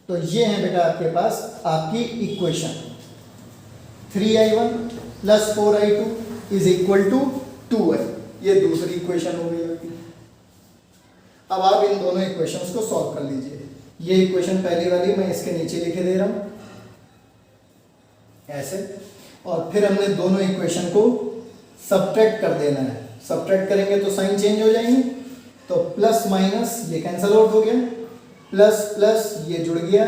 तो ये है बेटा आपके पास आपकी equation, 3I1 plus 4I2 is equal to 2I। ये दूसरी इक्वेशन हो गई आपकी। अब आप इन दोनों इक्वेशंस को सॉल्व कर लीजिए। ये इक्वेशन पहली वाली मैं इसके नीचे लिखे दे रहा हूं ऐसे, और फिर हमने दोनों इक्वेशन को सब्ट्रैक्ट कर देना है। सब्ट्रैक्ट करेंगे तो साइन चेंज हो जाएंगे, तो प्लस माइनस ये कैंसल आउट हो गया, प्लस प्लस ये जुड़ गया,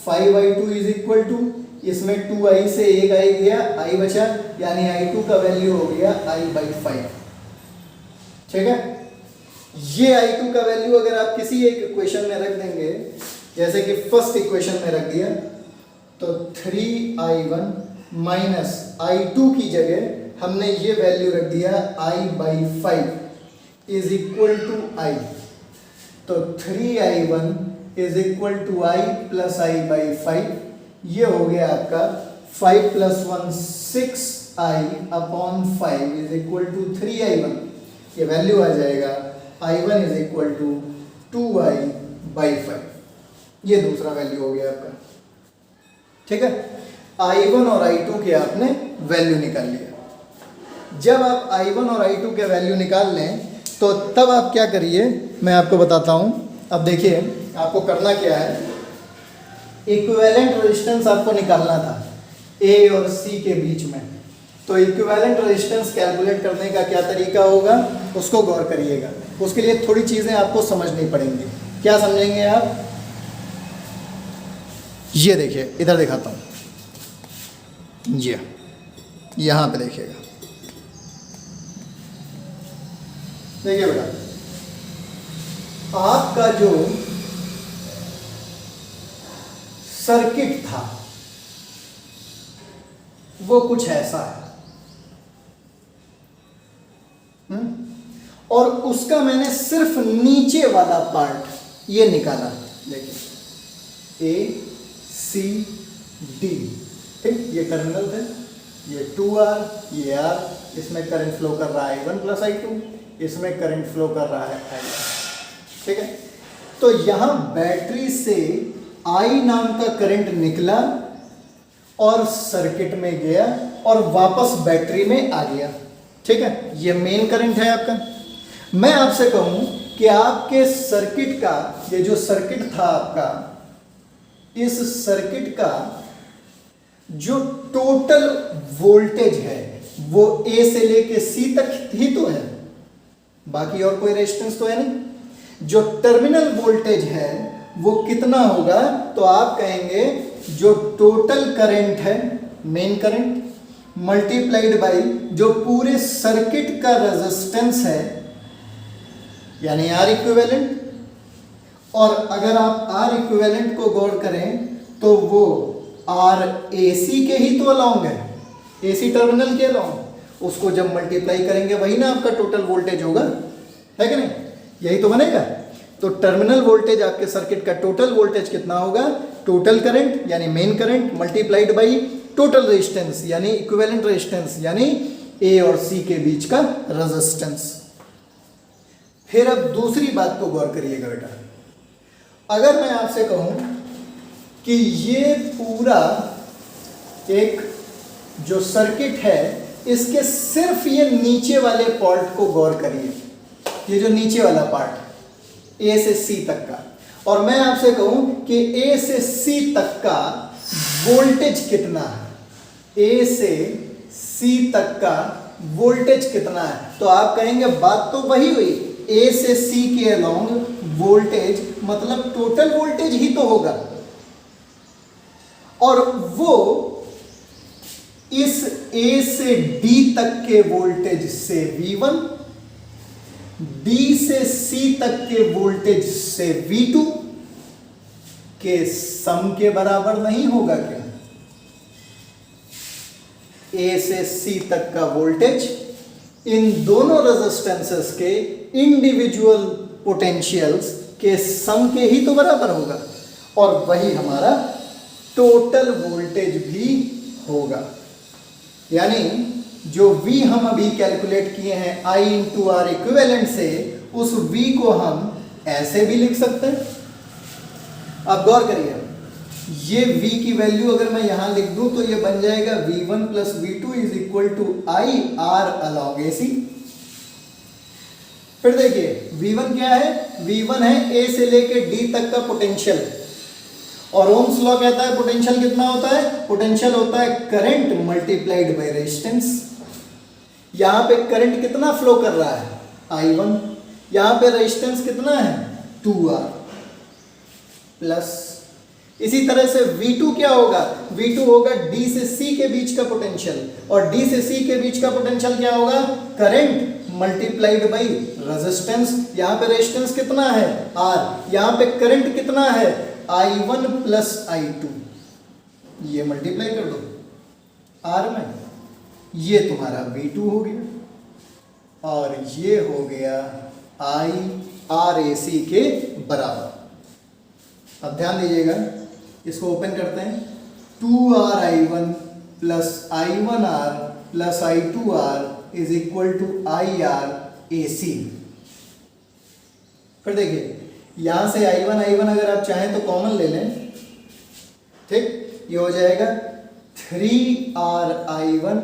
5I2 इज इक्वल टू, इसमें 2I से एक I गया, I बचा, यानी I2 का वैल्यू हो गया I/5, ठीक है। ये I2 का वैल्यू अगर आप किसी एक इक्वेशन में रख देंगे जैसे कि फर्स्ट इक्वेशन में रख दिया, तो 3i1 माइनस i2 की जगह हमने ये वैल्यू रख दिया i/5 is equal to i। तो 3i1 is equal to i plus i/5, ये हो गया आपका 5 + 1 6i/5 is equal to 3i1। ये वैल्यू आ जाएगा i1 is equal to 2i/5। ये दूसरा वैल्यू हो गया आपका, ठीक है। i1 और i2 के आपने वैल्यू निकाल लिया। जब आप i1 और i2 के वैल्यू निकाल लें तो तब आप क्या करिए, मैं आपको बताता हूं। अब देखिए आपको करना क्या है, इक्विवेलेंट रेजिस्टेंस आपको निकालना था A और C के बीच में। तो इक्विवेलेंट रेजिस्टेंस कैलकुलेट करने का क्या तरीका होगा, उसको गौर करिएगा। उसके लिए थोड़ी चीज़ें आपको समझनी पड़ेंगी। क्या समझेंगे आप, ये देखिए इधर दिखाता हूँ, ये यहाँ पे देखिएगा, देखिए बेटा, आपका जो सर्किट था वो कुछ ऐसा है, और उसका मैंने सिर्फ नीचे वाला पार्ट ये निकाला। देखिए A C D, ठीक, ये टर्मिनल थे, ये 2R, ये R, इसमें करंट फ्लो कर रहा है I1 + I2, इसमें करंट फ्लो कर रहा है I1, ठीक है। तो यहां बैटरी से I नाम का करंट निकला और सर्किट में गया और वापस बैटरी में आ गया, ठीक है। ये मेन करंट है आपका। मैं आपसे कहूं कि आपके सर्किट का, ये जो सर्किट था आपका, इस सर्किट का जो टोटल वोल्टेज है वो A से लेके C तक ही तो है, बाकी और कोई रेजिस्टेंस तो है नहीं। जो टर्मिनल वोल्टेज है वो कितना होगा, तो आप कहेंगे जो टोटल करंट है, मेन करंट, मल्टीप्लाइड बाय जो पूरे सर्किट का रेजिस्टेंस है, यानी R इक्विवेलेंट। और अगर आप R इक्विवेलेंट को गौर करें तो वो R AC के ही तो अलाउंग है, AC टर्मिनल के अलाउंग। उसको जब मल्टीप्लाई करेंगे वही ना आपका टोटल वोल्टेज होगा, है कि नहीं, यही तो बनेगा। तो टर्मिनल वोल्टेज आपके सर्किट का टोटल वोल्टेज कितना होगा, टोटल करंट यानी main current multiplied by total resistance यानी इक्विवेलेंट रेजिस्टेंस यानी A और C के बीच का रेजिस्टेंस। फिर अब दूसरी बात को गौर करिएगा बेटा, अगर मैं आपसे कहूं कि ये पूरा एक जो सर्किट है इसके सिर्फ ये नीचे वाले पार्ट को गौर करिए, ये जो नीचे वाला पार्ट A से C तक का, और मैं आपसे कहूं कि A से C तक का वोल्टेज कितना है, A से C तक का वोल्टेज कितना है, तो आप कहेंगे बात तो वही हुई, A से C के अलोंग वोल्टेज मतलब टोटल वोल्टेज ही तो होगा, और वो इस A से D तक के वोल्टेज से V1, D से C तक के वोल्टेज से V2 के सम के बराबर नहीं होगा क्या। A से C तक का वोल्टेज इन दोनों रेजिस्टेंसेस के इंडिविजुअल पोटेंशियल्स के सम के ही तो बराबर होगा, और वही हमारा टोटल वोल्टेज भी होगा। यानी जो V हम अभी कैलकुलेट किए हैं I × R इक्विवेलेंट से, उस V को हम ऐसे भी लिख सकते हैं। अब गौर करिए, ये V की वैल्यू अगर मैं यहां लिख दूं तो ये बन जाएगा V1 + V2 is equal to IR along AC। फिर देखिए V1 क्या है, V1 है A से लेके D तक का पोटेंशियल, और ओम्स लॉ कहता है पोटेंशियल कितना होता है, पोटेंशियल होता है करंट मल्टीप्लाइड बाय रेजिस्टेंस। यहां पे करंट कितना फ्लो कर रहा है, I1, यहां पे रेजिस्टेंस कितना है 2R प्लस, इसी तरह से V2 क्या होगा, V2 होगा D से C के बीच का पोटेंशियल, और D से C के बीच का पोटेंशियल क्या होगा, करंट मल्टीप्लाइड बाई रेजिस्टेंस। यहाँ पे रेजिस्टेंस कितना है R, यहाँ पे करंट कितना है I1 प्लस I2, ये मल्टीप्लाई कर दो R में, ये तुम्हारा V2 हो गया और ये हो गया IRAC के बराबर। अब ध्यान दीजिएगा, इसको ओपन करते हैं। 2RI1 plus I1R plus I2R is equal to IRAC। फिर देखिए, यहां से I1 अगर आप चाहें तो कॉमन ले लें, ठीक, ये हो जाएगा 3RI1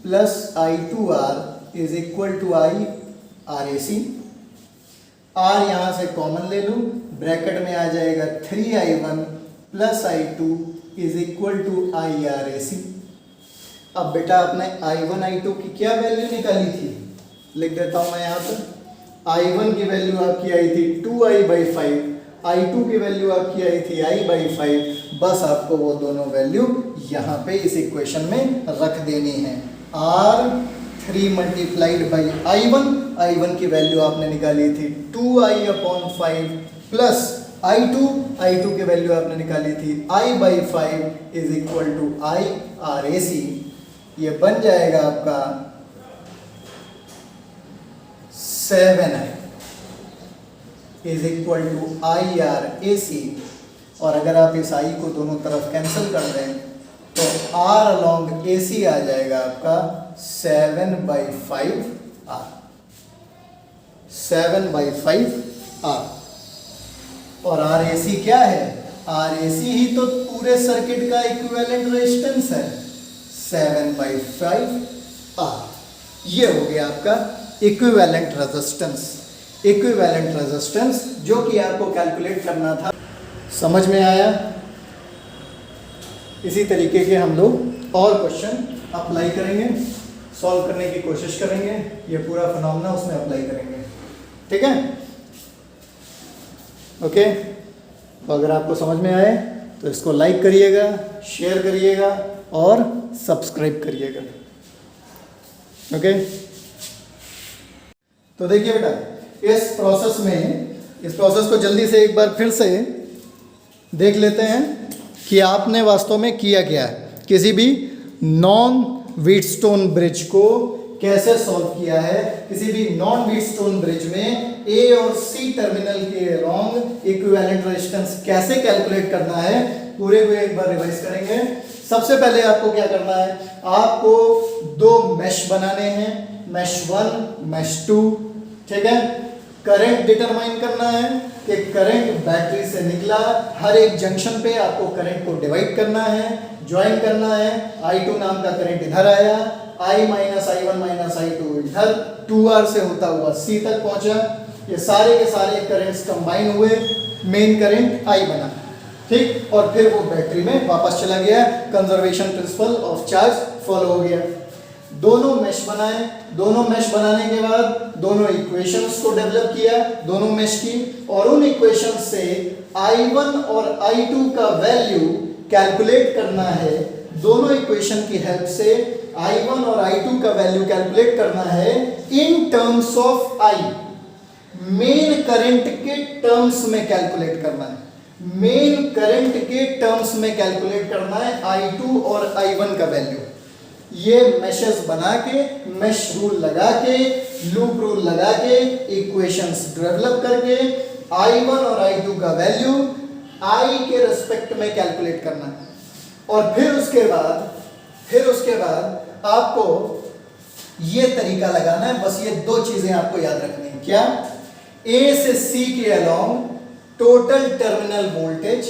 plus I2R is equal to IRAC। R यहां से कॉमन ले लूं, ब्रैकेट में आ जाएगा 3I1 plus I2 is equal to IRAC। अब बेटा आपने I1 I2 की क्या वैल्यू निकाली थी, लिख देता हूं मैं यहां पर। I1 की वैल्यू आपकी आई थी 2I/5, I2 की वैल्यू आपकी आई थी I/5। बस आपको वो दोनों वैल्यू यहाँ पे इस इक्वेशन में रख देनी है। R3 मल्टीप्लाइड बाई I1 की वैल्यू आपने निकाली थी 2I/5 प्लस I2 की वैल्यू आपने निकाली थी I/5 is equal to IRAC। ये बन जाएगा आपका 7I is equal to IRAC। और अगर आप इस I को दोनों तरफ कैंसिल कर दें तो R अलॉन्ग AC आ जाएगा आपका 7/5R, 7/5R। और RAC क्या है, RAC ही तो पूरे सर्किट का इक्विवेलेंट रेजिस्टेंस है, 7/5R। ये हो गया आपका इक्विवेलेंट रेजिस्टेंस जो कि आपको कैलकुलेट करना था। समझ में आया? इसी तरीके के हम लोग और क्वेश्चन अप्लाई करेंगे, सॉल्व करने की कोशिश करेंगे, ये पूरा फिनोमेना उसमें अप्लाई करेंगे, ठीक है? ओके, तो अगर आपको समझ में आए तो इसको लाइक करिएगा, शेयर करिएगा और सब्सक्राइब करिएगा। ओके, तो देखिए बेटा, इस प्रोसेस को जल्दी से एक बार फिर से देख लेते हैं कि आपने वास्तव में किया क्या है। किसी भी नॉन व्हीटस्टोन ब्रिज को कैसे सॉल्व किया है। किसी भी नॉन व्हीटस्टोन ब्रिज में A और C टर्मिनल के अलोंग इक्विवेलेंट रेजिस्टेंस कैसे कैलकुलेट करना है, पूरे को एक बार रिवाइज करेंगे। सबसे पहले आपको क्या करना है, आपको दो मेश बनाने हैं, मेश 1, मेश 2, ठीक है। करंट डिटरमाइन करना है कि करंट बैटरी से निकला, हर एक जंक्शन पे आपको करंट को डिवाइड करना है, ज्वाइन करना है। I2 नाम का करंट इधर आया, I minus I1 minus I2 इधर 2R से होता हुआ C तक पहुंचा। ये सारे के सारे करंट्स कंबाइन हुए, मेन करंट I बना, ठीक। और फिर वो बैटरी में वापस चला गया, conservation principle of charge follow हो गया। दोनों मेश बनाए, दोनों मेश बनाने के बाद दोनों इक्वेशंस को डेवलप किया, दोनों मेश की, और उन इक्वेशंस से I1 और I2 का वैल्यू कैलकुलेट करना है। दोनों इक्वेशन की हेल्प से I1 और I2 का वैल्यू कैलकुलेट करना है in terms of I, main current के टर्म्स में कैलकुलेट करना है, मेन करंट के टर्म्स में कैलकुलेट करना है I2 और I1 का वैल्यू। ये मेशेस बना के, मेश रूल लगा के, लूप रूल लगा के, इक्वेशंस डेवलप करके I1 और I2 का वैल्यू I के रेस्पेक्ट में कैलकुलेट करना है। और फिर उसके बाद आपको ये तरीका लगाना है। बस ये दो चीजें आपको याद रखनी है। क्या? A से C के along total terminal voltage,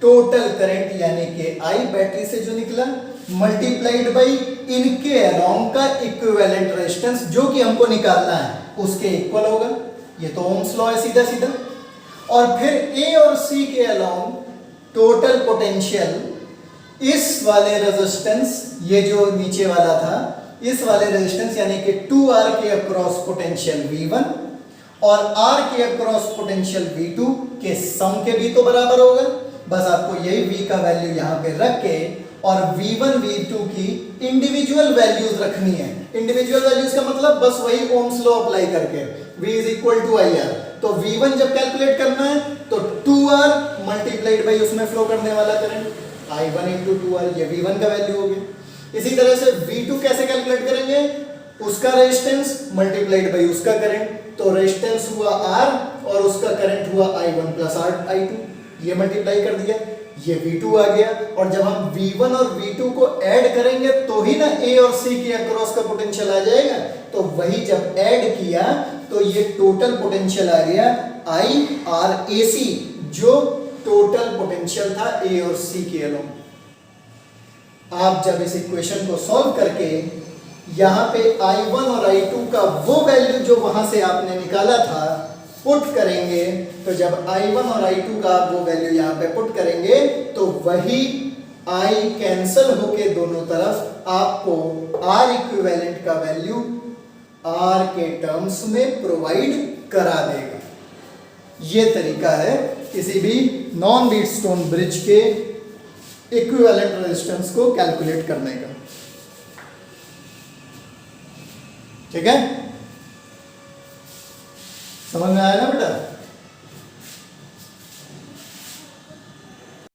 total current यानी कि I बैटरी से जो निकला, मल्टीप्लाइड बाई इनके अलोंग का इक्विवेलेंट रेजिस्टेंस जो कि हमको निकालना है, उसके इक्वल होगा। ये तो ओम्स लॉ है सीधा सीधा। और फिर A और C के अलोंग टोटल पोटेंशियल, इस वाले रेजिस्टेंस, ये जो नीचे वाला था, इस वाले रेजिस्टेंस यानी कि 2R के अक्रॉस पोटेंशियल V1 और R के अक्रॉस पोटेंशियल V2 के सम के भी तो बराबर होगा। बस आपको यही V का वैल्यू यहाँ पे रख के और V1 V2 की इंडिविजुअल वैल्यूज रखनी है। इंडिविजुअल वैल्यूज का मतलब बस वही ओम्स लॉ अप्लाई करके, V is equal to IR, तो V1 जब कैलकुलेट करना है तो 2R मल्टीप्लाइड बाई उसमें फ्लो करने वाला करंट I1 इंटू 2R, ये V1 का वैल्यू हो गया। इसी तरह से V2 कैसे कैलकुलेट करेंगे, उसका रेजिस्टेंस मल्टीप्लाइड बाई उसका करंट, तो रेजिस्टेंस हुआ R और उसका करंट हुआ I1 प्लस I2, ये मल्टीप्लाई कर दिया, ये V2 आ गया। और जब हम V1 और V2 को ऐड करेंगे तो ही ना A और C के अक्रॉस का पोटेंशियल आ जाएगा, तो वही जब ऐड किया तो ये टोटल पोटेंशियल आ गया IRAC, जो टोटल पोटेंशियल था A और C के अलोंग। आप जब इस इक्वेशन को सॉल्व करके यहाँ पे I1 और I2 का वो वैल्यू जो वहां से आपने निकाला था पुट करेंगे, तो जब I1 और I2 का वो वैल्यू यहाँ पे पुट करेंगे तो वही I कैंसल होके दोनों तरफ आपको R इक्विवेलेंट का वैल्यू R के टर्म्स में प्रोवाइड करा देगा। ये तरीका है किसी भी नॉन व्हीटस्टोन ब्रिज के इक्विवेलेंट रेजिस्टेंस को कैलकुलेट करने का। ठीक है, समझ में आया ना बेटा?